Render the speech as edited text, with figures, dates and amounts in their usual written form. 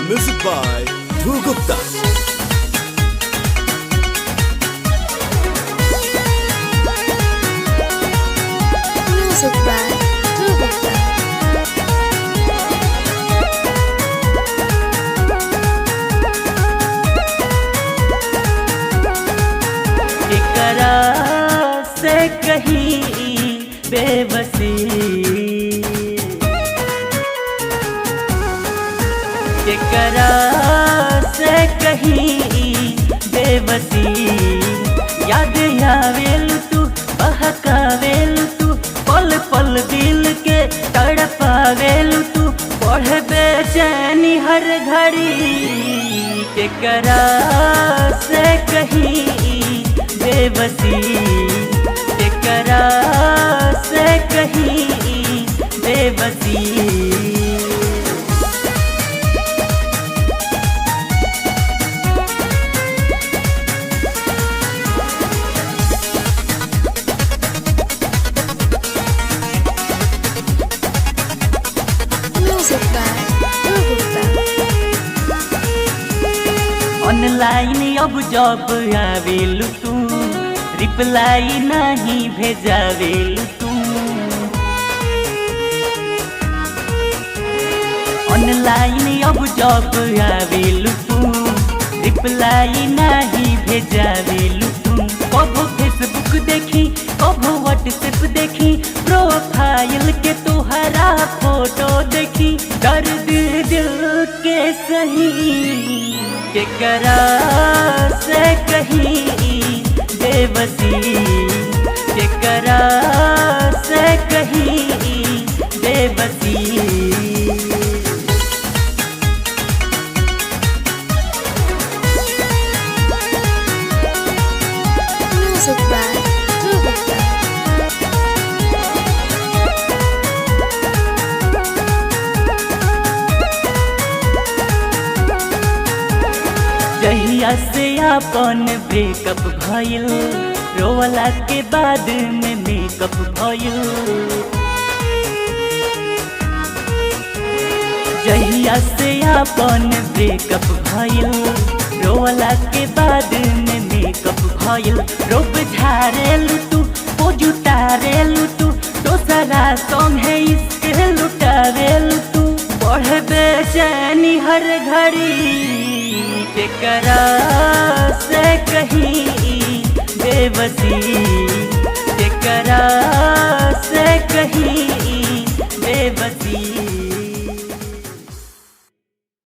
Music by Dhruv Gupta. Music by Dhruv Gupta. एकरा से कहीं बेबसी, एकरा से कहीं बेबसी, याद आवेलु तू बहकावेलु तू, पल पल दिल के तड़पावेलु तू, पढ़े बेचैनी हर घड़ी। एकरा से कहीं बेबसी, एकरा से कहीं बेबसी। Music by Dhruv Gupta. Online अब जब आवेलु तू, रिप्लाई नहीं भेजावेलु तू। ऑनलाइन अब जब आवेलु तू, रिप्लाई नहीं भेजावेलु तू। कबो फेसबुक देखी कबो व्हाट्सएप देखी, प्रोफाइल के तोहरा फोटो देखी, दर्द दिल के सही। एकरा से कहीं बेबसी, एकरा से कहीं बेबसी। Music by Dhruv Gupta. जहिया से अपन ब्रेकअप भइल, रोवला के बाद में मेकअप भइल। जहिया से अपन ब्रेकअप भइल, रोवला के बाद में मेकअप भइल। रोब झारेलु तू पोज उतारेलु तू, दोसरा संगे इश्क लुटावेलु तू, बढ़े बेचैनी हर घड़ी। एकरा से कहीं बेबसी, एकरा से कहीं